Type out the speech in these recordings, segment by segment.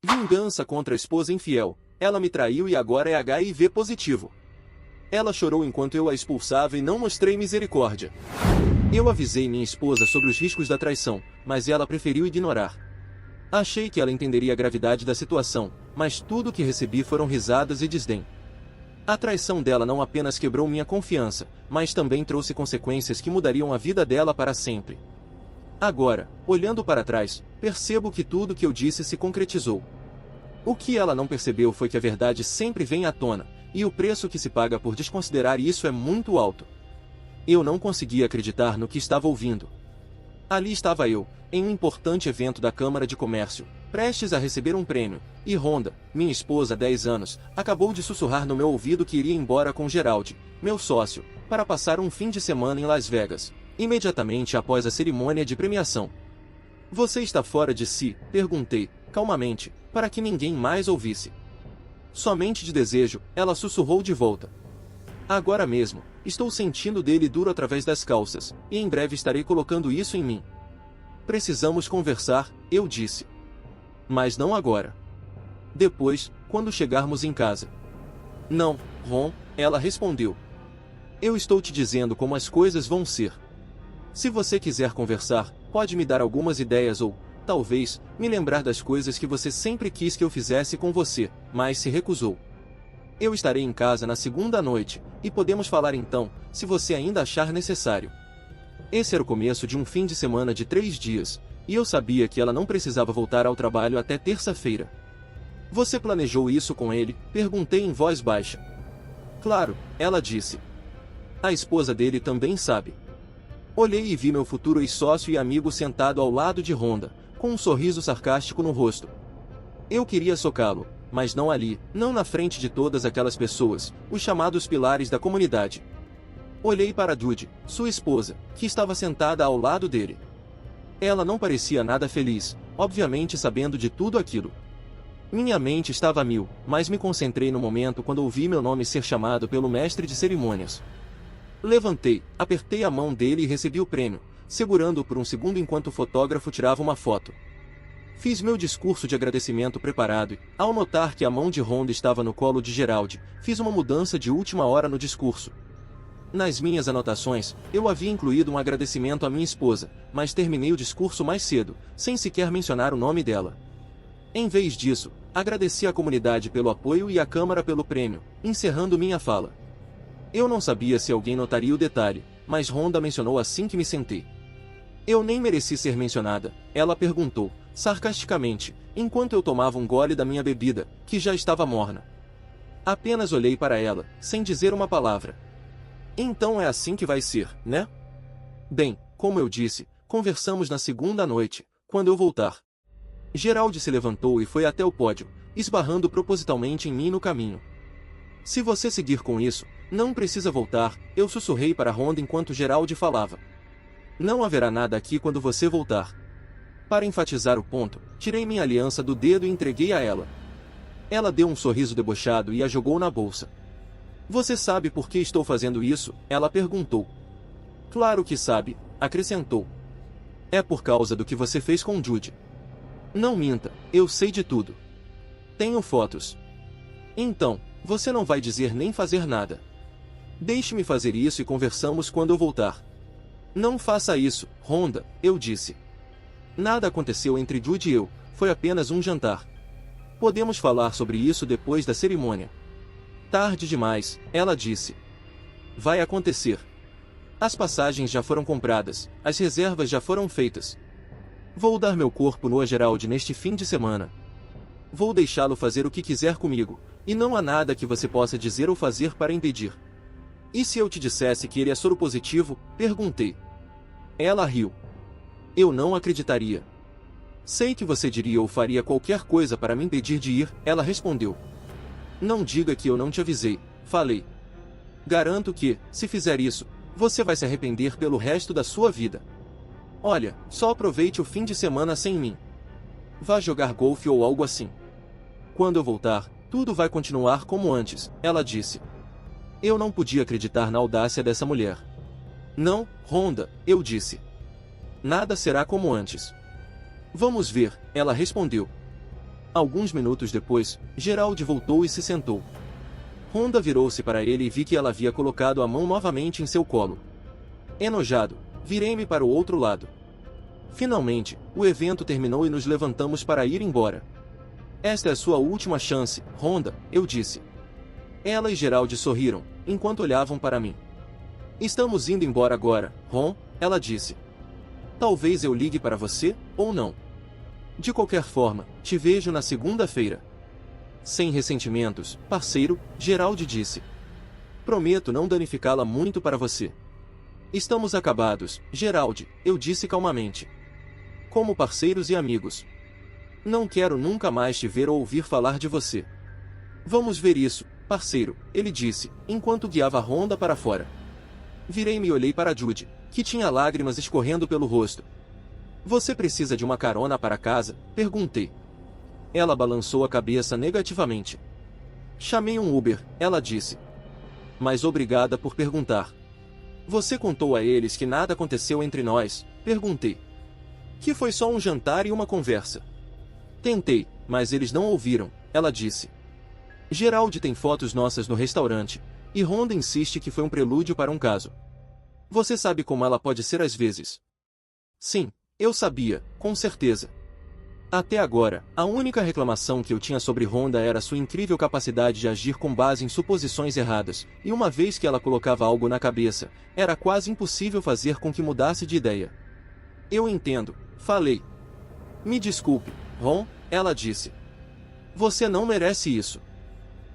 Vingança contra a esposa infiel. Ela me traiu e agora é HIV positivo. Ela chorou enquanto eu a expulsava e não mostrei misericórdia. Eu avisei minha esposa sobre os riscos da traição, mas ela preferiu ignorar. Achei que ela entenderia a gravidade da situação, mas tudo o que recebi foram risadas e desdém. A traição dela não apenas quebrou minha confiança, mas também trouxe consequências que mudariam a vida dela para sempre. Agora, olhando para trás, percebo que tudo que eu disse se concretizou. O que ela não percebeu foi que a verdade sempre vem à tona, e o preço que se paga por desconsiderar isso é muito alto. Eu não conseguia acreditar no que estava ouvindo. Ali estava eu, em um importante evento da Câmara de Comércio, prestes a receber um prêmio, e Rhonda, minha esposa há 10 anos, acabou de sussurrar no meu ouvido que iria embora com Gerald, meu sócio, para passar um fim de semana em Las Vegas, imediatamente após a cerimônia de premiação. Você está fora de si? Perguntei, calmamente, para que ninguém mais ouvisse. Somente de desejo, ela sussurrou de volta. Agora mesmo, estou sentindo dele duro através das calças, e em breve estarei colocando isso em mim. Precisamos conversar, eu disse. Mas não agora. Depois, quando chegarmos em casa. Não, Ron, ela respondeu. Eu estou te dizendo como as coisas vão ser. Se você quiser conversar, pode me dar algumas ideias ou, talvez, me lembrar das coisas que você sempre quis que eu fizesse com você, mas se recusou. Eu estarei em casa na segunda noite, e podemos falar então, se você ainda achar necessário. Esse era o começo de um fim de semana de 3 dias, e eu sabia que ela não precisava voltar ao trabalho até terça-feira. Você planejou isso com ele? Perguntei em voz baixa. Claro, ela disse. A esposa dele também sabe. Olhei e vi meu futuro ex-sócio e amigo sentado ao lado de Rhonda, com um sorriso sarcástico no rosto. Eu queria socá-lo, mas não ali, não na frente de todas aquelas pessoas, os chamados pilares da comunidade. Olhei para Judy, sua esposa, que estava sentada ao lado dele. Ela não parecia nada feliz, obviamente sabendo de tudo aquilo. Minha mente estava a mil, mas me concentrei no momento quando ouvi meu nome ser chamado pelo mestre de cerimônias. Levantei, apertei a mão dele e recebi o prêmio, segurando-o por um segundo enquanto o fotógrafo tirava uma foto. Fiz meu discurso de agradecimento preparado e, ao notar que a mão de Rhonda estava no colo de Gerald, fiz uma mudança de última hora no discurso. Nas minhas anotações, eu havia incluído um agradecimento à minha esposa, mas terminei o discurso mais cedo, sem sequer mencionar o nome dela. Em vez disso, agradeci à comunidade pelo apoio e à Câmara pelo prêmio, encerrando minha fala. Eu não sabia se alguém notaria o detalhe, mas Rhonda mencionou assim que me sentei. Eu nem mereci ser mencionada, ela perguntou, sarcasticamente, enquanto eu tomava um gole da minha bebida, que já estava morna. Apenas olhei para ela, sem dizer uma palavra. Então é assim que vai ser, né? Bem, como eu disse, conversamos na segunda noite, quando eu voltar. Gerald se levantou e foi até o pódio, esbarrando propositalmente em mim no caminho. Se você seguir com isso, não precisa voltar, eu sussurrei para Rhonda enquanto Gerald falava. Não haverá nada aqui quando você voltar. Para enfatizar o ponto, tirei minha aliança do dedo e entreguei a ela. Ela deu um sorriso debochado e a jogou na bolsa. Você sabe por que estou fazendo isso? Ela perguntou. Claro que sabe, acrescentou. É por causa do que você fez com Judy. Não minta, eu sei de tudo. Tenho fotos. Então, você não vai dizer nem fazer nada. Deixe-me fazer isso e conversamos quando eu voltar. Não faça isso, Rhonda, eu disse. Nada aconteceu entre Judy e eu, foi apenas um jantar. Podemos falar sobre isso depois da cerimônia. Tarde demais, ela disse. Vai acontecer. As passagens já foram compradas, as reservas já foram feitas. Vou dar meu corpo no a Gerald neste fim de semana. Vou deixá-lo fazer o que quiser comigo, e não há nada que você possa dizer ou fazer para impedir. E se eu te dissesse que ele é soropositivo? Perguntei. Ela riu. Eu não acreditaria. Sei que você diria ou faria qualquer coisa para me impedir de ir, ela respondeu. Não diga que eu não te avisei, falei. Garanto que, se fizer isso, você vai se arrepender pelo resto da sua vida. Olha, só aproveite o fim de semana sem mim. Vá jogar golfe ou algo assim. Quando eu voltar, tudo vai continuar como antes, ela disse. Eu não podia acreditar na audácia dessa mulher. Não, Rhonda, eu disse. Nada será como antes. Vamos ver, ela respondeu. Alguns minutos depois, Gerald voltou e se sentou. Honda virou-se para ele e vi que ela havia colocado a mão novamente em seu colo. Enojado, virei-me para o outro lado. Finalmente, o evento terminou e nos levantamos para ir embora. Esta é a sua última chance, Honda, eu disse. Ela e Gerald sorriram, enquanto olhavam para mim. Estamos indo embora agora, Ron, ela disse. Talvez eu ligue para você, ou não. De qualquer forma, te vejo na segunda-feira. Sem ressentimentos, parceiro, Gerald disse. Prometo não danificá-la muito para você. Estamos acabados, Gerald, eu disse calmamente. Como parceiros e amigos. Não quero nunca mais te ver ou ouvir falar de você. Vamos ver isso, parceiro, ele disse, enquanto guiava a Honda para fora. Virei-me e olhei para Judy, que tinha lágrimas escorrendo pelo rosto. Você precisa de uma carona para casa? Perguntei. Ela balançou a cabeça negativamente. Chamei um Uber, ela disse. Mas obrigada por perguntar. Você contou a eles que nada aconteceu entre nós? Perguntei. Que foi só um jantar e uma conversa. Tentei, mas eles não ouviram, ela disse. Gerald tem fotos nossas no restaurante, e Honda insiste que foi um prelúdio para um caso. Você sabe como ela pode ser às vezes. Sim, eu sabia, com certeza. Até agora, a única reclamação que eu tinha sobre Honda era sua incrível capacidade de agir com base em suposições erradas, e uma vez que ela colocava algo na cabeça, era quase impossível fazer com que mudasse de ideia. Eu entendo, falei. Me desculpe, Ron, ela disse. Você não merece isso.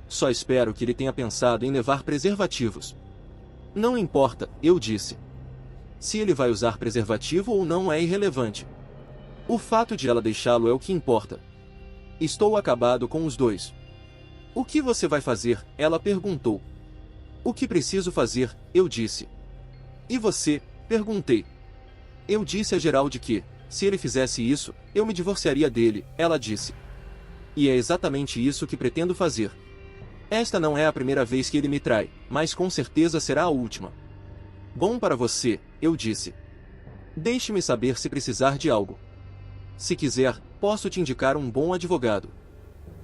Só espero que ele tenha pensado em levar preservativos. Não importa, eu disse. Se ele vai usar preservativo ou não é irrelevante. O fato de ela deixá-lo é o que importa. Estou acabado com os dois. O que você vai fazer? Ela perguntou. O que preciso fazer? Eu disse. E você? Perguntei. Eu disse a Gerald que, se ele fizesse isso, eu me divorciaria dele, ela disse. E é exatamente isso que pretendo fazer. Esta não é a primeira vez que ele me trai, mas com certeza será a última. Bom para você, eu disse. Deixe-me saber se precisar de algo. Se quiser, posso te indicar um bom advogado.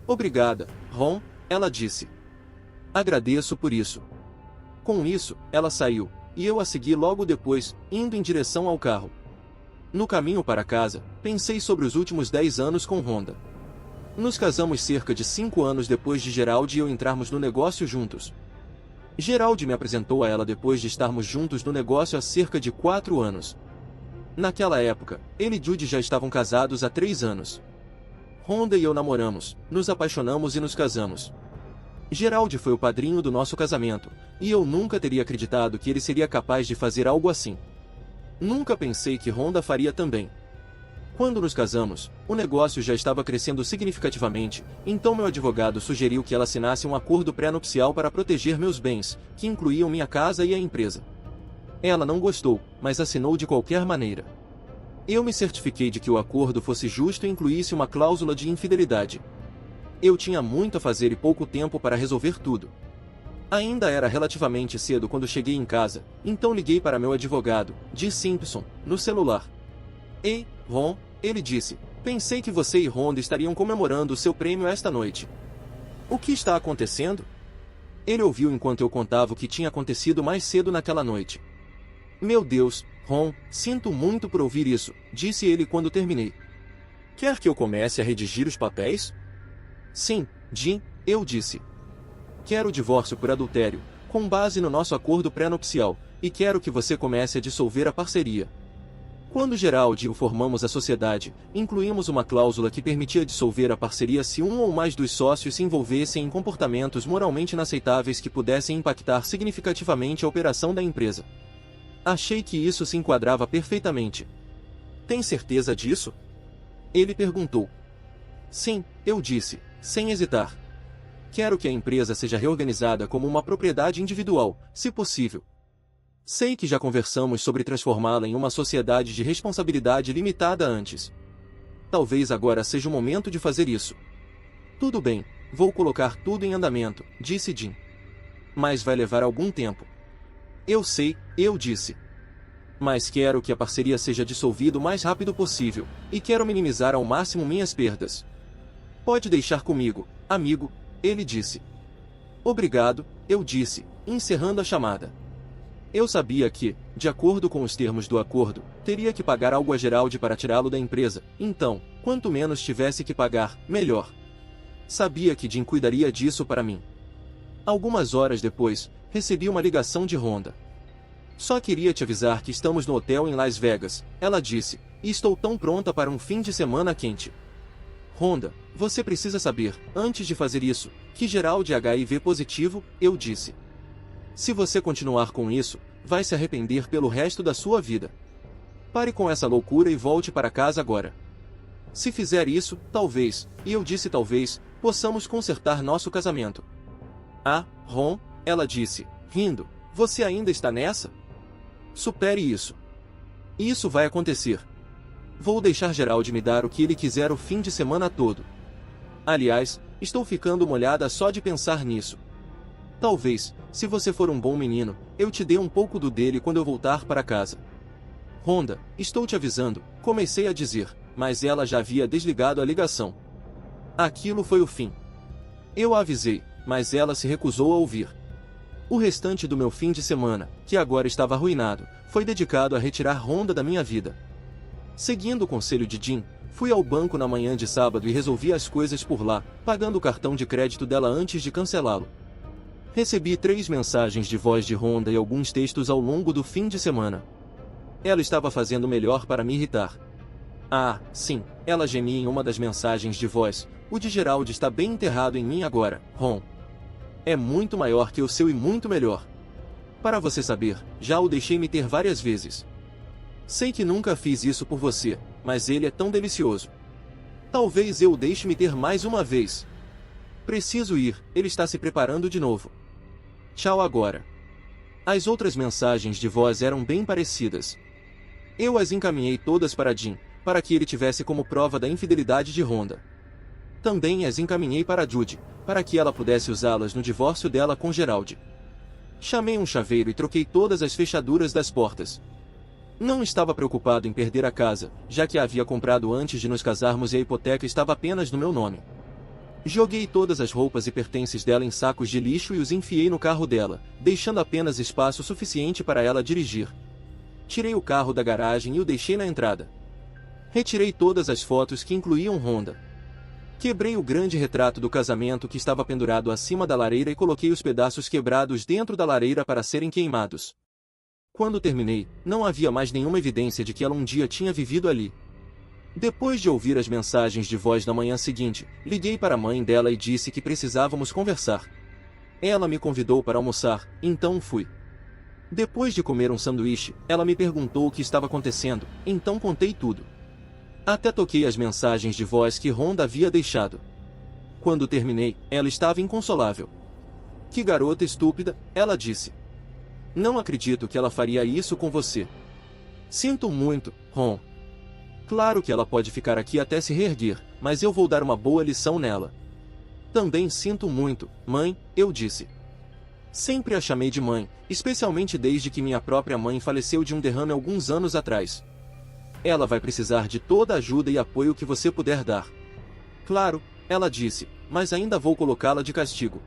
Obrigada, Ron, ela disse. Agradeço por isso. Com isso, ela saiu, e eu a segui logo depois, indo em direção ao carro. No caminho para casa, pensei sobre os últimos 10 anos com Honda. Nos casamos cerca de 5 anos depois de Gerald e eu entrarmos no negócio juntos. Gerald me apresentou a ela depois de estarmos juntos no negócio há cerca de 4 anos. Naquela época, ele e Judy já estavam casados há 3 anos. Honda e eu namoramos, nos apaixonamos e nos casamos. Gerald foi o padrinho do nosso casamento, e eu nunca teria acreditado que ele seria capaz de fazer algo assim. Nunca pensei que Honda faria também. Quando nos casamos, o negócio já estava crescendo significativamente, então meu advogado sugeriu que ela assinasse um acordo pré-nupcial para proteger meus bens, que incluíam minha casa e a empresa. Ela não gostou, mas assinou de qualquer maneira. Eu me certifiquei de que o acordo fosse justo e incluísse uma cláusula de infidelidade. Eu tinha muito a fazer e pouco tempo para resolver tudo. Ainda era relativamente cedo quando cheguei em casa, então liguei para meu advogado, G. Simpson, no celular. Ei, Ron, ele disse, pensei que você e Honda estariam comemorando o seu prêmio esta noite. O que está acontecendo? Ele ouviu enquanto eu contava o que tinha acontecido mais cedo naquela noite. Meu Deus, Ron, sinto muito por ouvir isso, disse ele quando terminei. Quer que eu comece a redigir os papéis? Sim, Jim, eu disse. Quero o divórcio por adultério, com base no nosso acordo pré-nupcial, e quero que você comece a dissolver a parceria. Quando Gerald e eu formamos a sociedade, incluímos uma cláusula que permitia dissolver a parceria se um ou mais dos sócios se envolvessem em comportamentos moralmente inaceitáveis que pudessem impactar significativamente a operação da empresa. Achei que isso se enquadrava perfeitamente. Tem certeza disso? Ele perguntou. Sim, eu disse, sem hesitar. Quero que a empresa seja reorganizada como uma propriedade individual, se possível. Sei que já conversamos sobre transformá-la em uma sociedade de responsabilidade limitada antes. Talvez agora seja o momento de fazer isso. Tudo bem, vou colocar tudo em andamento, disse Jim. Mas vai levar algum tempo. Eu sei, eu disse. Mas quero que a parceria seja dissolvida o mais rápido possível, e quero minimizar ao máximo minhas perdas. Pode deixar comigo, amigo, ele disse. Obrigado, eu disse, encerrando a chamada. Eu sabia que, de acordo com os termos do acordo, teria que pagar algo a Gerald para tirá-lo da empresa, então, quanto menos tivesse que pagar, melhor. Sabia que Jim cuidaria disso para mim. Algumas horas depois, recebi uma ligação de Rhonda. Só queria te avisar que estamos no hotel em Las Vegas, ela disse, e estou tão pronta para um fim de semana quente. Rhonda, você precisa saber, antes de fazer isso, que Gerald é HIV positivo, eu disse. Se você continuar com isso, vai se arrepender pelo resto da sua vida. Pare com essa loucura e volte para casa agora. Se fizer isso, talvez, e eu disse talvez, possamos consertar nosso casamento. Ah, Ron, ela disse, rindo, você ainda está nessa? Supere isso. Isso vai acontecer. Vou deixar Gerald me dar o que ele quiser o fim de semana todo. Aliás, estou ficando molhada só de pensar nisso. Talvez, se você for um bom menino, eu te dê um pouco do dele quando eu voltar para casa. Rhonda, estou te avisando, comecei a dizer, mas ela já havia desligado a ligação. Aquilo foi o fim. Eu a avisei, mas ela se recusou a ouvir. O restante do meu fim de semana, que agora estava arruinado, foi dedicado a retirar Rhonda da minha vida. Seguindo o conselho de Jim, fui ao banco na manhã de sábado e resolvi as coisas por lá, pagando o cartão de crédito dela antes de cancelá-lo. Recebi 3 mensagens de voz de Rhonda e alguns textos ao longo do fim de semana. Ela estava fazendo melhor para me irritar. Ah, sim, ela gemia em uma das mensagens de voz, o de Gerald está bem enterrado em mim agora, Ron. É muito maior que o seu e muito melhor. Para você saber, já o deixei me ter várias vezes. Sei que nunca fiz isso por você, mas ele é tão delicioso. Talvez eu o deixe me ter mais uma vez. Preciso ir, ele está se preparando de novo. Tchau agora. As outras mensagens de voz eram bem parecidas. Eu as encaminhei todas para Jim, para que ele tivesse como prova da infidelidade de Rhonda. Também as encaminhei para Judy, para que ela pudesse usá-las no divórcio dela com Gerald. Chamei um chaveiro e troquei todas as fechaduras das portas. Não estava preocupado em perder a casa, já que a havia comprado antes de nos casarmos e a hipoteca estava apenas no meu nome. Joguei todas as roupas e pertences dela em sacos de lixo e os enfiei no carro dela, deixando apenas espaço suficiente para ela dirigir. Tirei o carro da garagem e o deixei na entrada. Retirei todas as fotos que incluíam Rhonda. Quebrei o grande retrato do casamento que estava pendurado acima da lareira e coloquei os pedaços quebrados dentro da lareira para serem queimados. Quando terminei, não havia mais nenhuma evidência de que ela um dia tinha vivido ali. Depois de ouvir as mensagens de voz na manhã seguinte, liguei para a mãe dela e disse que precisávamos conversar. Ela me convidou para almoçar, então fui. Depois de comer um sanduíche, ela me perguntou o que estava acontecendo, então contei tudo. Até toquei as mensagens de voz que Rhonda havia deixado. Quando terminei, ela estava inconsolável. Que garota estúpida, ela disse. Não acredito que ela faria isso com você. Sinto muito, Ron. Claro que ela pode ficar aqui até se reerguer, mas eu vou dar uma boa lição nela. Também sinto muito, mãe, eu disse. Sempre a chamei de mãe, especialmente desde que minha própria mãe faleceu de um derrame alguns anos atrás. Ela vai precisar de toda a ajuda e apoio que você puder dar. Claro, ela disse, mas ainda vou colocá-la de castigo.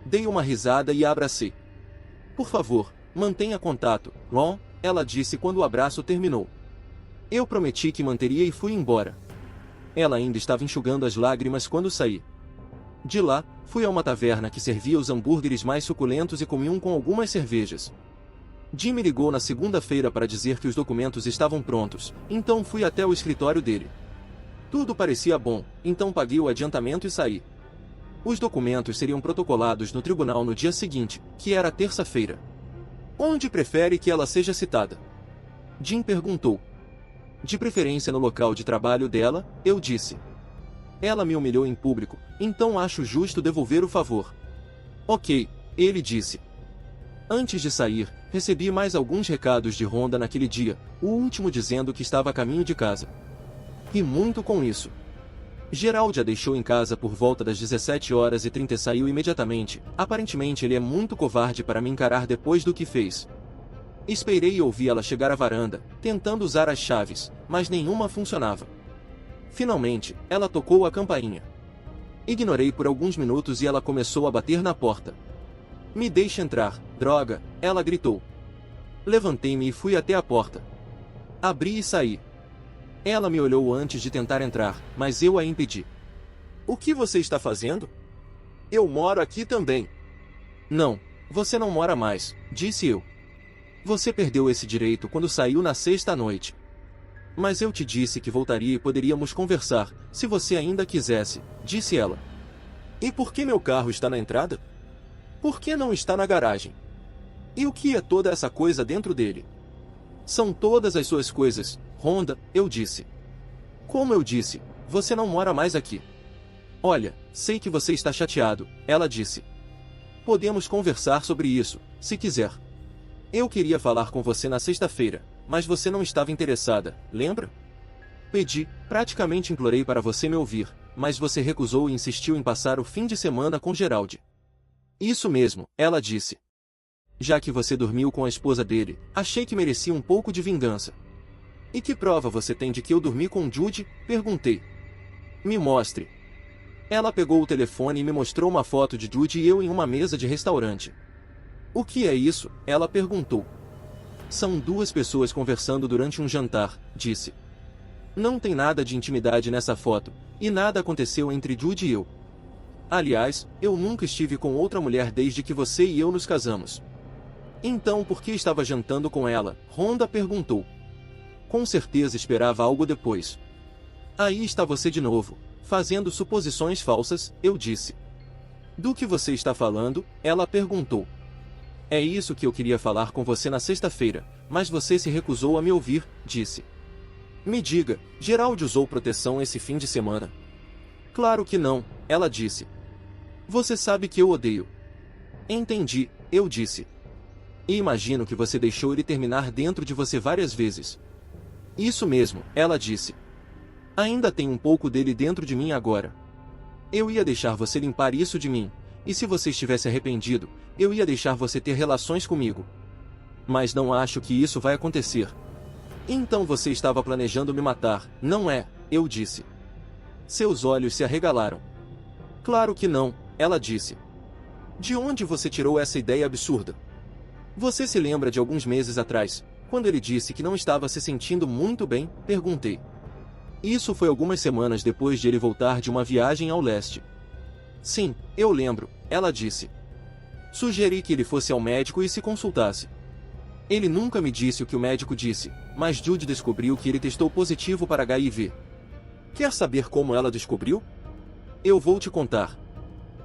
Dei uma risada e a abracei. Por favor, mantenha contato, Ron, ela disse quando o abraço terminou. Eu prometi que manteria e fui embora. Ela ainda estava enxugando as lágrimas quando saí. De lá, fui a uma taverna que servia os hambúrgueres mais suculentos e comi um com algumas cervejas. Jim me ligou na segunda-feira para dizer que os documentos estavam prontos, então fui até o escritório dele. Tudo parecia bom, então paguei o adiantamento e saí. Os documentos seriam protocolados no tribunal no dia seguinte, que era terça-feira. Onde prefere que ela seja citada? Jim perguntou. De preferência no local de trabalho dela, eu disse. Ela me humilhou em público, então acho justo devolver o favor. Ok, ele disse. Antes de sair, recebi mais alguns recados de Rhonda naquele dia, o último dizendo que estava a caminho de casa. Ri muito com isso. Gerald a deixou em casa por volta das 17h30 e saiu imediatamente. Aparentemente ele é muito covarde para me encarar depois do que fez. Esperei e ouvi ela chegar à varanda, tentando usar as chaves, mas nenhuma funcionava. Finalmente, ela tocou a campainha. Ignorei por alguns minutos e ela começou a bater na porta. Me deixe entrar, droga, ela gritou. Levantei-me e fui até a porta. Abri e saí. Ela me olhou antes de tentar entrar, mas eu a impedi. O que você está fazendo? Eu moro aqui também. Não, você não mora mais, disse eu. Você perdeu esse direito quando saiu na sexta noite. Mas eu te disse que voltaria e poderíamos conversar, se você ainda quisesse, disse ela. E por que meu carro está na entrada? Por que não está na garagem? E o que é toda essa coisa dentro dele? São todas as suas coisas, Rhonda, eu disse. Como eu disse, você não mora mais aqui. Olha, sei que você está chateado, ela disse. Podemos conversar sobre isso, se quiser. Eu queria falar com você na sexta-feira, mas você não estava interessada, lembra? Pedi, praticamente implorei para você me ouvir, mas você recusou e insistiu em passar o fim de semana com Gerald. Isso mesmo, ela disse. Já que você dormiu com a esposa dele, achei que merecia um pouco de vingança. E que prova você tem de que eu dormi com Judy? Perguntei. Me mostre. Ela pegou o telefone e me mostrou uma foto de Judy e eu em uma mesa de restaurante. O que é isso? Ela perguntou. São duas pessoas conversando durante um jantar, disse. Não tem nada de intimidade nessa foto, e nada aconteceu entre Judy e eu. Aliás, eu nunca estive com outra mulher desde que você e eu nos casamos. Então por que estava jantando com ela? Rhonda perguntou. Com certeza esperava algo depois. Aí está você de novo, fazendo suposições falsas, eu disse. Do que você está falando? Ela perguntou. É isso que eu queria falar com você na sexta-feira, mas você se recusou a me ouvir, disse. Me diga, Gerald usou proteção esse fim de semana? Claro que não, ela disse. Você sabe que eu odeio. Entendi, eu disse. E imagino que você deixou ele terminar dentro de você várias vezes. Isso mesmo, ela disse. Ainda tem um pouco dele dentro de mim agora. Eu ia deixar você limpar isso de mim, e se você estivesse arrependido, eu ia deixar você ter relações comigo. Mas não acho que isso vai acontecer. Então você estava planejando me matar, não é? Eu disse. Seus olhos se arregalaram. Claro que não, ela disse. De onde você tirou essa ideia absurda? Você se lembra de alguns meses atrás, quando ele disse que não estava se sentindo muito bem? Perguntei. Isso foi algumas semanas depois de ele voltar de uma viagem ao leste. Sim, eu lembro, ela disse. Sugeri que ele fosse ao médico e se consultasse. Ele nunca me disse o que o médico disse, mas Judy descobriu que ele testou positivo para HIV. Quer saber como ela descobriu? Eu vou te contar.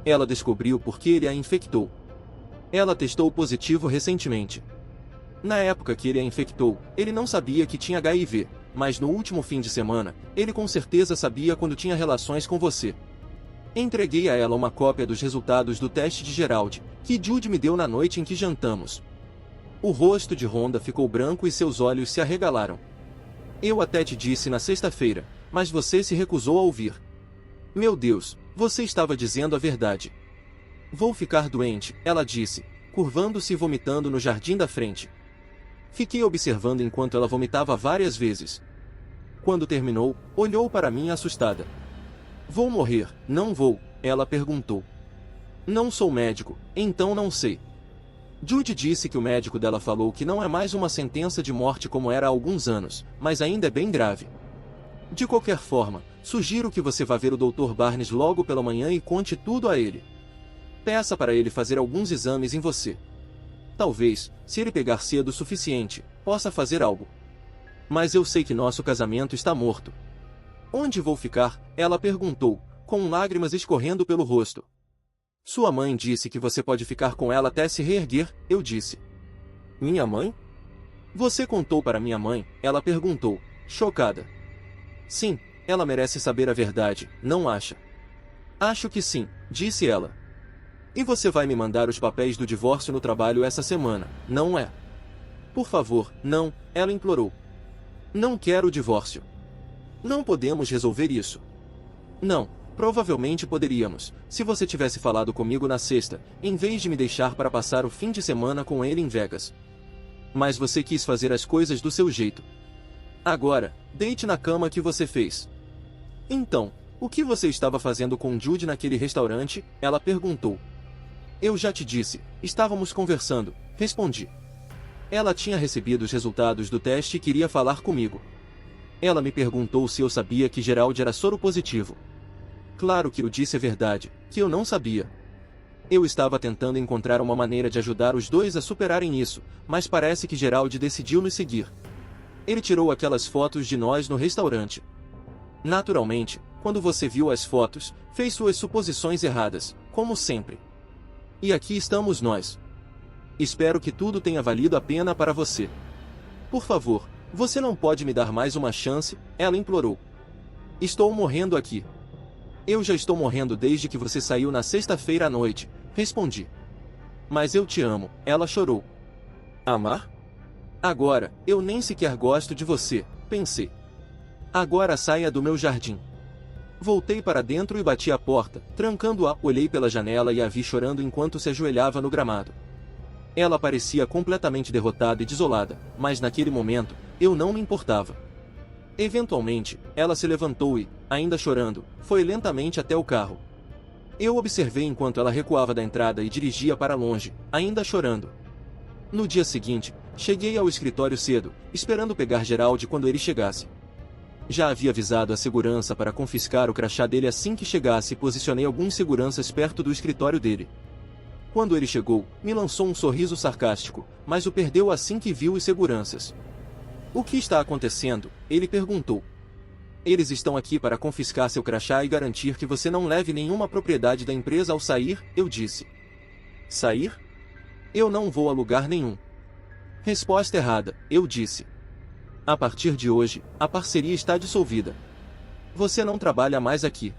Ela descobriu porque ele a infectou. Ela testou positivo recentemente. Na época que ele a infectou, ele não sabia que tinha HIV, mas no último fim de semana, ele com certeza sabia quando tinha relações com você. Entreguei a ela uma cópia dos resultados do teste de Gerald, que Judy me deu na noite em que jantamos. O rosto de Rhonda ficou branco e seus olhos se arregalaram. Eu até te disse na sexta-feira, mas você se recusou a ouvir. Meu Deus, você estava dizendo a verdade. Vou ficar doente, ela disse, curvando-se e vomitando no jardim da frente. Fiquei observando enquanto ela vomitava várias vezes. Quando terminou, olhou para mim assustada. Vou morrer, não vou? Ela perguntou. Não sou médico, então não sei. Judy disse que o médico dela falou que não é mais uma sentença de morte como era há alguns anos, mas ainda é bem grave. De qualquer forma, sugiro que você vá ver o Dr. Barnes logo pela manhã e conte tudo a ele. Peça para ele fazer alguns exames em você. Talvez, se ele pegar cedo o suficiente, possa fazer algo. Mas eu sei que nosso casamento está morto. Onde vou ficar? Ela perguntou, com lágrimas escorrendo pelo rosto. Sua mãe disse que você pode ficar com ela até se reerguer, eu disse. Minha mãe? Você contou para minha mãe? Ela perguntou, chocada. Sim, ela merece saber a verdade, não acha? Acho que sim, disse ela. E você vai me mandar os papéis do divórcio no trabalho essa semana, não é? Por favor, não, ela implorou. Não quero o divórcio. Não podemos resolver isso. Não, provavelmente poderíamos, se você tivesse falado comigo na sexta, em vez de me deixar para passar o fim de semana com ele em Vegas. Mas você quis fazer as coisas do seu jeito. Agora, deite na cama que você fez. Então, O que você estava fazendo com Jude naquele restaurante? Ela perguntou. Eu já te disse, estávamos conversando, respondi. Ela tinha recebido os resultados do teste e queria falar comigo. Ela me perguntou se eu sabia que Gerald era soro positivo. Claro que eu disse a verdade, que eu não sabia. Eu estava tentando encontrar uma maneira de ajudar os dois a superarem isso, mas parece que Gerald decidiu nos seguir. Ele tirou aquelas fotos de nós no restaurante. Naturalmente, quando você viu as fotos, fez suas suposições erradas, como sempre. E aqui estamos nós. Espero que tudo tenha valido a pena para você. Por favor, você não pode me dar mais uma chance? Ela implorou. Estou morrendo aqui. Eu já estou morrendo desde que você saiu na sexta-feira à noite, respondi. Mas eu te amo, ela chorou. Amar? Agora, eu nem sequer gosto de você, pensei. Agora saia do meu jardim. Voltei para dentro e bati a porta, trancando-a. Olhei pela janela e a vi chorando enquanto se ajoelhava no gramado. Ela parecia completamente derrotada e desolada, mas naquele momento, eu não me importava. Eventualmente, ela se levantou e, ainda chorando, foi lentamente até o carro. Eu observei enquanto ela recuava da entrada e dirigia para longe, ainda chorando. No dia seguinte, cheguei ao escritório cedo, esperando pegar Gerald quando ele chegasse. Já havia avisado a segurança para confiscar o crachá dele assim que chegasse e posicionei alguns seguranças perto do escritório dele. Quando ele chegou, me lançou um sorriso sarcástico, mas o perdeu assim que viu os seguranças. O que está acontecendo? Ele perguntou. Eles estão aqui para confiscar seu crachá e garantir que você não leve nenhuma propriedade da empresa ao sair, eu disse. Sair? Eu não vou a lugar nenhum. Resposta errada, eu disse. A partir de hoje, a parceria está dissolvida. Você não trabalha mais aqui.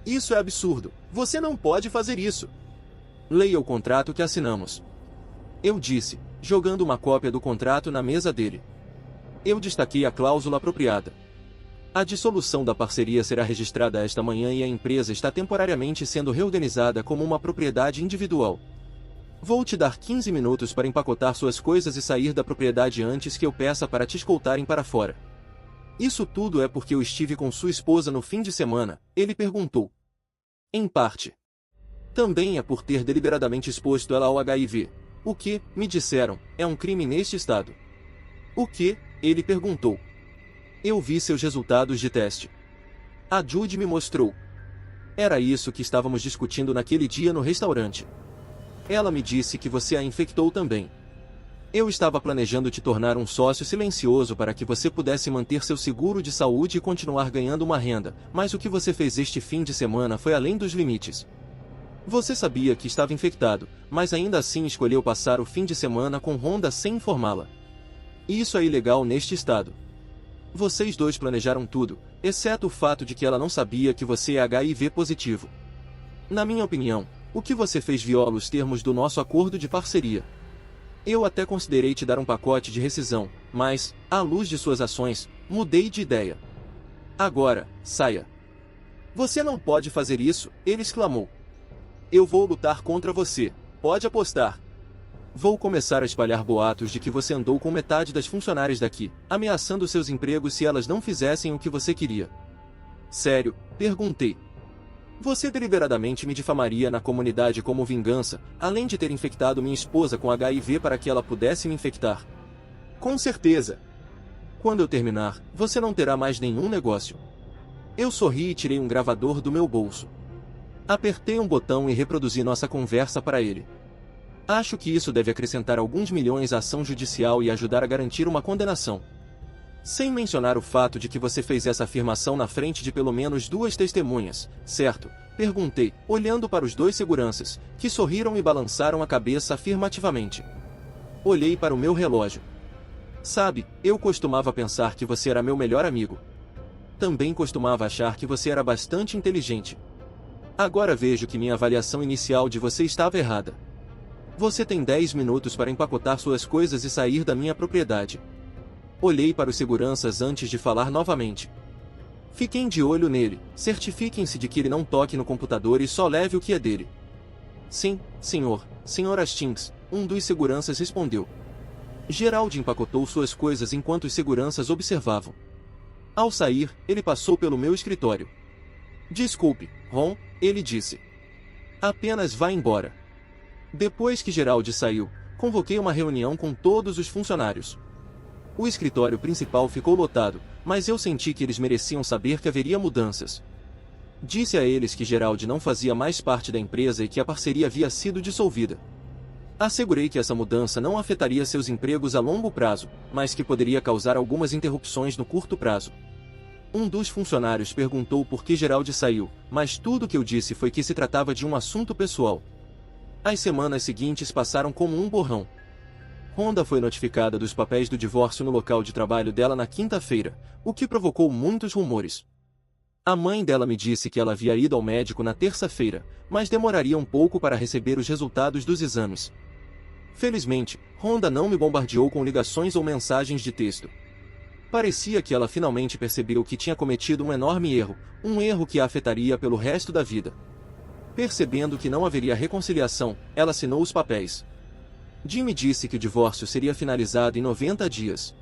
Isso é absurdo. Você não pode fazer isso. Leia o contrato que assinamos. Eu disse, jogando uma cópia do contrato na mesa dele. Eu destaquei a cláusula apropriada. A dissolução da parceria será registrada esta manhã e a empresa está temporariamente sendo reorganizada como uma propriedade individual. Vou te dar 15 minutos para empacotar suas coisas e sair da propriedade antes que eu peça para te escoltarem para fora. Isso tudo é porque eu estive com sua esposa no fim de semana, ele perguntou. Em parte. Também é por ter deliberadamente exposto ela ao HIV. O que, me disseram, é um crime neste estado. O que? Ele perguntou. Eu vi seus resultados de teste. A Jude me mostrou. Era isso que estávamos discutindo naquele dia no restaurante. Ela me disse que você a infectou também. Eu estava planejando te tornar um sócio silencioso para que você pudesse manter seu seguro de saúde e continuar ganhando uma renda, mas o que você fez este fim de semana foi além dos limites. Você sabia que estava infectado, mas ainda assim escolheu passar o fim de semana com Rhonda sem informá-la. Isso é ilegal neste estado. Vocês dois planejaram tudo, exceto o fato de que ela não sabia que você é HIV positivo. Na minha opinião, o que você fez viola os termos do nosso acordo de parceria. Eu até considerei te dar um pacote de rescisão, mas, à luz de suas ações, mudei de ideia. Agora, saia. Você não pode fazer isso, ele exclamou. Eu vou lutar contra você, pode apostar. Vou começar a espalhar boatos de que você andou com metade das funcionárias daqui, ameaçando seus empregos se elas não fizessem o que você queria. Sério? Perguntei. Você deliberadamente me difamaria na comunidade como vingança, além de ter infectado minha esposa com HIV para que ela pudesse me infectar. Com certeza. Quando eu terminar, você não terá mais nenhum negócio. Eu sorri e tirei um gravador do meu bolso. Apertei um botão e reproduzi nossa conversa para ele. Acho que isso deve acrescentar alguns milhões à ação judicial e ajudar a garantir uma condenação. Sem mencionar o fato de que você fez essa afirmação na frente de pelo menos 2 testemunhas, certo? Perguntei, olhando para os 2 seguranças, que sorriram e balançaram a cabeça afirmativamente. Olhei para o meu relógio. Sabe, eu costumava pensar que você era meu melhor amigo. Também costumava achar que você era bastante inteligente. Agora vejo que minha avaliação inicial de você estava errada. Você tem 10 minutos para empacotar suas coisas e sair da minha propriedade. Olhei para os seguranças antes de falar novamente. Fiquem de olho nele, certifiquem-se de que ele não toque no computador e só leve o que é dele. Sim, senhor, Sr. Hastings, um dos seguranças respondeu. Gerald empacotou suas coisas enquanto os seguranças observavam. Ao sair, ele passou pelo meu escritório. Desculpe, Ron, ele disse. Apenas vá embora. Depois que Gerald saiu, convoquei uma reunião com todos os funcionários. O escritório principal ficou lotado, mas eu senti que eles mereciam saber que haveria mudanças. Disse a eles que Gerald não fazia mais parte da empresa e que a parceria havia sido dissolvida. Assegurei que essa mudança não afetaria seus empregos a longo prazo, mas que poderia causar algumas interrupções no curto prazo. Um dos funcionários perguntou por que Gerald saiu, mas tudo o que eu disse foi que se tratava de um assunto pessoal. As semanas seguintes passaram como um borrão. Rhonda foi notificada dos papéis do divórcio no local de trabalho dela na quinta-feira, o que provocou muitos rumores. A mãe dela me disse que ela havia ido ao médico na terça-feira, mas demoraria um pouco para receber os resultados dos exames. Felizmente, Rhonda não me bombardeou com ligações ou mensagens de texto. Parecia que ela finalmente percebeu que tinha cometido um enorme erro, um erro que a afetaria pelo resto da vida. Percebendo que não haveria reconciliação, ela assinou os papéis. Jim me disse que o divórcio seria finalizado em 90 dias.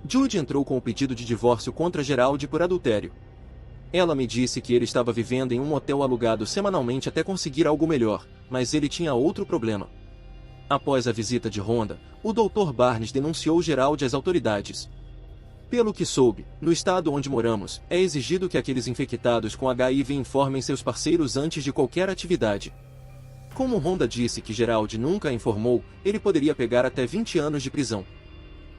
Judy entrou com o pedido de divórcio contra Gerald por adultério. Ela me disse que ele estava vivendo em um motel alugado semanalmente até conseguir algo melhor, mas ele tinha outro problema. Após a visita de Rhonda, o Dr. Barnes denunciou Gerald às autoridades. Pelo que soube, no estado onde moramos, é exigido que aqueles infectados com HIV informem seus parceiros antes de qualquer atividade. Como Rhonda disse que Gerald nunca a informou, ele poderia pegar até 20 anos de prisão.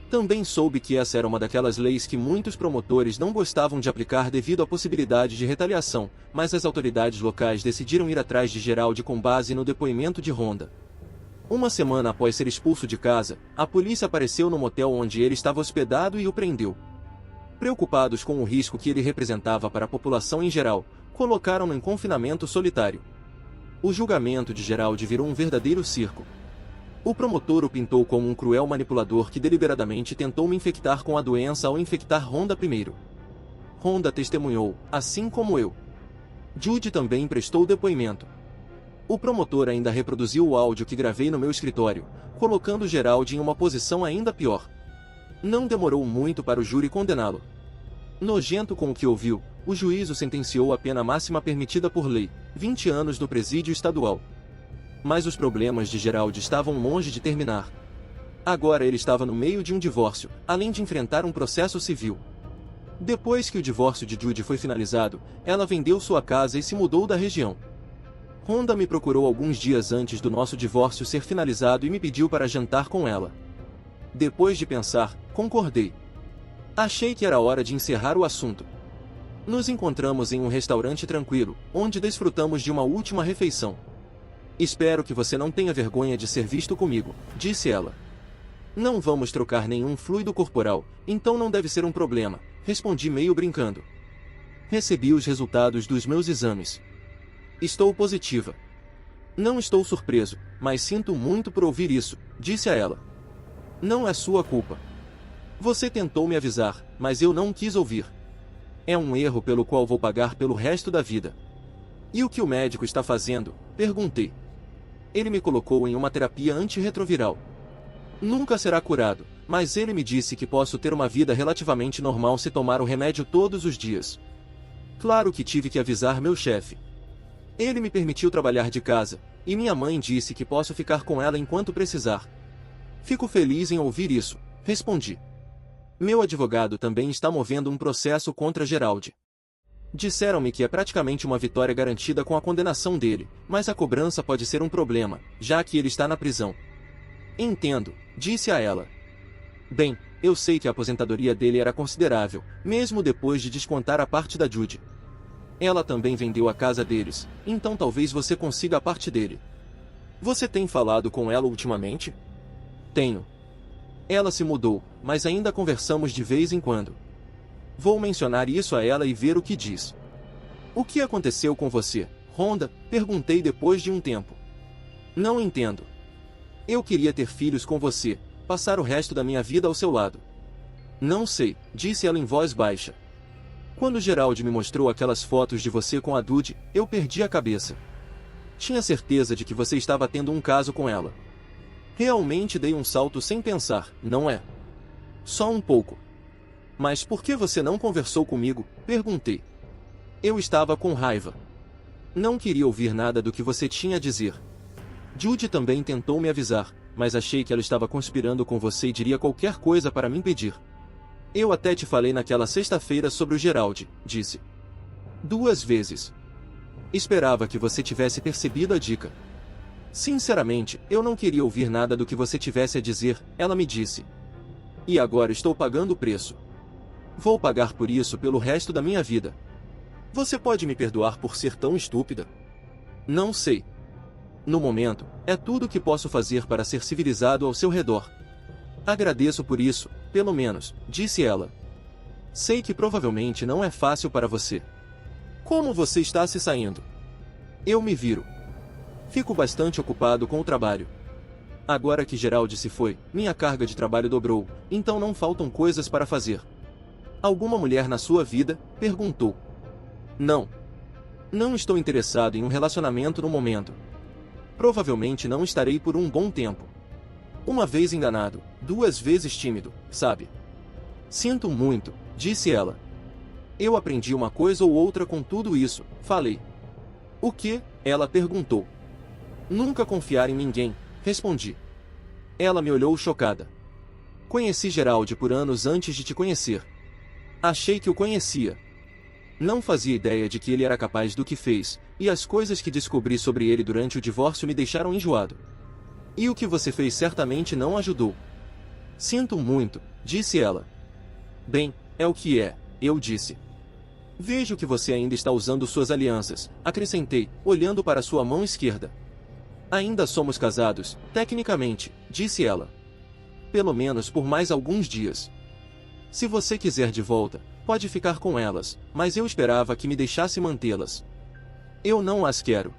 Também soube que essa era uma daquelas leis que muitos promotores não gostavam de aplicar devido à possibilidade de retaliação, mas as autoridades locais decidiram ir atrás de Gerald com base no depoimento de Rhonda. Uma semana após ser expulso de casa, a polícia apareceu no motel onde ele estava hospedado e o prendeu. Preocupados com o risco que ele representava para a população em geral, colocaram-no em confinamento solitário. O julgamento de Gerald virou um verdadeiro circo. O promotor o pintou como um cruel manipulador que deliberadamente tentou me infectar com a doença ao infectar Rhonda primeiro. Rhonda testemunhou, assim como eu. Judy também prestou depoimento. O promotor ainda reproduziu o áudio que gravei no meu escritório, colocando Gerald em uma posição ainda pior. Não demorou muito para o júri condená-lo. Nojento com o que ouviu, o juízo sentenciou a pena máxima permitida por lei, 20 anos no presídio estadual. Mas os problemas de Gerald estavam longe de terminar. Agora ele estava no meio de um divórcio, além de enfrentar um processo civil. Depois que o divórcio de Judy foi finalizado, ela vendeu sua casa e se mudou da região. Rhonda me procurou alguns dias antes do nosso divórcio ser finalizado e me pediu para jantar com ela. Depois de pensar, concordei. Achei que era hora de encerrar o assunto. Nos encontramos em um restaurante tranquilo, onde desfrutamos de uma última refeição. Espero que você não tenha vergonha de ser visto comigo, disse ela. Não vamos trocar nenhum fluido corporal, então não deve ser um problema, respondi meio brincando. Recebi os resultados dos meus exames. Estou positiva. Não estou surpreso, mas sinto muito por ouvir isso, disse a ela. Não é sua culpa. Você tentou me avisar, mas eu não quis ouvir. É um erro pelo qual vou pagar pelo resto da vida. E o que o médico está fazendo? Perguntei. Ele me colocou em uma terapia antirretroviral. Nunca será curado, mas ele me disse que posso ter uma vida relativamente normal se tomar o remédio todos os dias. Claro que tive que avisar meu chefe. Ele me permitiu trabalhar de casa, e minha mãe disse que posso ficar com ela enquanto precisar. Fico feliz em ouvir isso, respondi. Meu advogado também está movendo um processo contra Gerald. Disseram-me que é praticamente uma vitória garantida com a condenação dele, mas a cobrança pode ser um problema, já que ele está na prisão. Entendo, disse a ela. Bem, eu sei que a aposentadoria dele era considerável, mesmo depois de descontar a parte da Judy. Ela também vendeu a casa deles, então talvez você consiga a parte dele. Você tem falado com ela ultimamente? Tenho. Ela se mudou, mas ainda conversamos de vez em quando. Vou mencionar isso a ela e ver o que diz. O que aconteceu com você, Rhonda? Perguntei depois de um tempo. Não entendo. Eu queria ter filhos com você, passar o resto da minha vida ao seu lado. Não sei, disse ela em voz baixa. Quando Gerald me mostrou aquelas fotos de você com a Judy, eu perdi a cabeça. Tinha certeza de que você estava tendo um caso com ela. Realmente dei um salto sem pensar, não é? Só um pouco. Mas por que você não conversou comigo? Perguntei. Eu estava com raiva. Não queria ouvir nada do que você tinha a dizer. Judy também tentou me avisar, mas achei que ela estava conspirando com você e diria qualquer coisa para me impedir. Eu até te falei naquela sexta-feira sobre o Gerald, disse. 2 vezes. Esperava que você tivesse percebido a dica. Sinceramente, eu não queria ouvir nada do que você tivesse a dizer, ela me disse. E agora estou pagando o preço. Vou pagar por isso pelo resto da minha vida. Você pode me perdoar por ser tão estúpida? Não sei. No momento, é tudo o que posso fazer para ser civilizado ao seu redor. Agradeço por isso, pelo menos, disse ela. Sei que provavelmente não é fácil para você. Como você está se saindo? Eu me viro. Fico bastante ocupado com o trabalho. Agora que Gerald se foi, minha carga de trabalho dobrou, então não faltam coisas para fazer. Alguma mulher na sua vida? Perguntou. Não. Não estou interessado em um relacionamento no momento. Provavelmente não estarei por um bom tempo. Uma vez enganado, 2 vezes tímido, sabe? Sinto muito, disse ela. Eu aprendi uma coisa ou outra com tudo isso, falei. O que? Ela perguntou. Nunca confiar em ninguém, respondi. Ela me olhou chocada. Conheci Gerald por anos antes de te conhecer. Achei que o conhecia. Não fazia ideia de que ele era capaz do que fez, e as coisas que descobri sobre ele durante o divórcio me deixaram enjoado. E o que você fez certamente não ajudou. Sinto muito, disse ela. Bem, é o que é, eu disse. Vejo que você ainda está usando suas alianças, acrescentei, olhando para sua mão esquerda. Ainda somos casados, tecnicamente, disse ela. Pelo menos por mais alguns dias. Se você quiser de volta, pode ficar com elas, mas eu esperava que me deixasse mantê-las. Eu não as quero.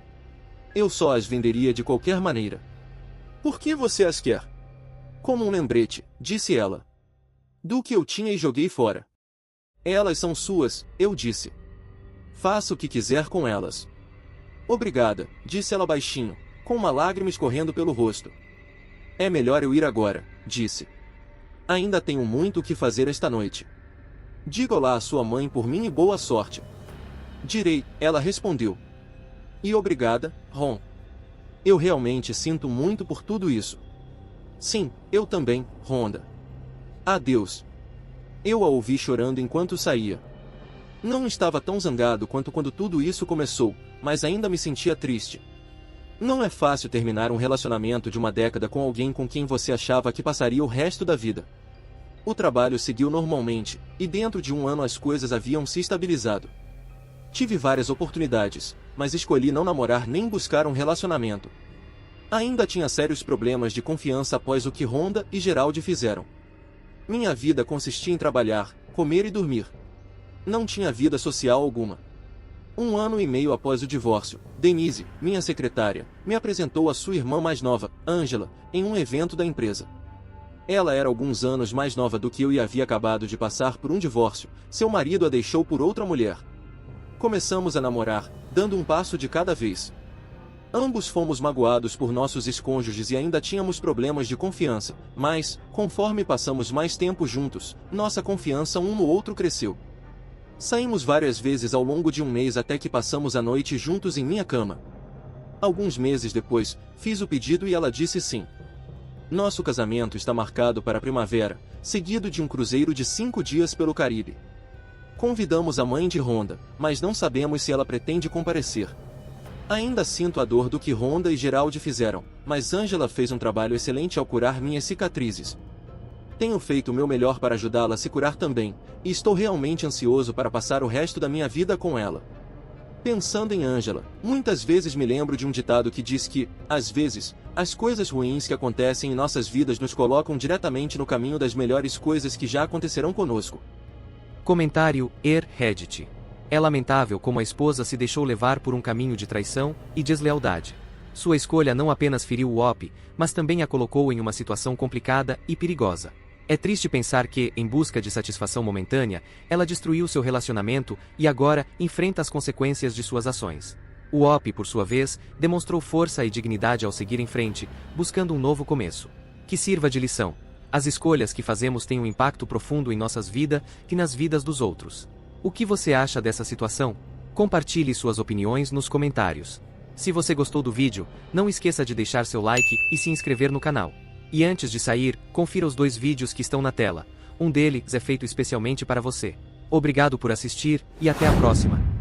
Eu só as venderia de qualquer maneira. Por que você as quer? Como um lembrete, disse ela. Do que eu tinha e joguei fora. Elas são suas, eu disse. Faça o que quiser com elas. Obrigada, disse ela baixinho, com uma lágrima escorrendo pelo rosto. É melhor eu ir agora, disse. Ainda tenho muito o que fazer esta noite. Diga olá à sua mãe por mim e boa sorte. Direi, ela respondeu. E obrigada, Ron. Eu realmente sinto muito por tudo isso. Sim, eu também, Rhonda. Adeus. Eu a ouvi chorando enquanto saía. Não estava tão zangado quanto quando tudo isso começou, mas ainda me sentia triste. Não é fácil terminar um relacionamento de uma década com alguém com quem você achava que passaria o resto da vida. O trabalho seguiu normalmente, e dentro de um ano as coisas haviam se estabilizado. Tive várias oportunidades, mas escolhi não namorar nem buscar um relacionamento. Ainda tinha sérios problemas de confiança após o que Rhonda e Gerald fizeram. Minha vida consistia em trabalhar, comer e dormir. Não tinha vida social alguma. 1 ano e meio após o divórcio, Denise, minha secretária, me apresentou a sua irmã mais nova, Angela, em um evento da empresa. Ela era alguns anos mais nova do que eu e havia acabado de passar por um divórcio, seu marido a deixou por outra mulher. Começamos a namorar, dando um passo de cada vez. Ambos fomos magoados por nossos ex-cônjuges e ainda tínhamos problemas de confiança, mas, conforme passamos mais tempo juntos, nossa confiança um no outro cresceu. Saímos várias vezes ao longo de um mês até que passamos a noite juntos em minha cama. Alguns meses depois, fiz o pedido e ela disse sim. Nosso casamento está marcado para a primavera, seguido de um cruzeiro de 5 dias pelo Caribe. Convidamos a mãe de Rhonda, mas não sabemos se ela pretende comparecer. Ainda sinto a dor do que Rhonda e Gerald fizeram, mas Angela fez um trabalho excelente ao curar minhas cicatrizes. Tenho feito o meu melhor para ajudá-la a se curar também, e estou realmente ansioso para passar o resto da minha vida com ela. Pensando em Angela, muitas vezes me lembro de um ditado que diz que, às vezes, as coisas ruins que acontecem em nossas vidas nos colocam diretamente no caminho das melhores coisas que já acontecerão conosco. Comentário, Reddit. É lamentável como a esposa se deixou levar por um caminho de traição e deslealdade. Sua escolha não apenas feriu o Op, mas também a colocou em uma situação complicada e perigosa. É triste pensar que, em busca de satisfação momentânea, ela destruiu seu relacionamento e agora enfrenta as consequências de suas ações. O Op, por sua vez, demonstrou força e dignidade ao seguir em frente, buscando um novo começo. Que sirva de lição. As escolhas que fazemos têm um impacto profundo em nossas vidas e nas vidas dos outros. O que você acha dessa situação? Compartilhe suas opiniões nos comentários. Se você gostou do vídeo, não esqueça de deixar seu like e se inscrever no canal. E antes de sair, confira os 2 vídeos que estão na tela. Um deles é feito especialmente para você. Obrigado por assistir, e até a próxima.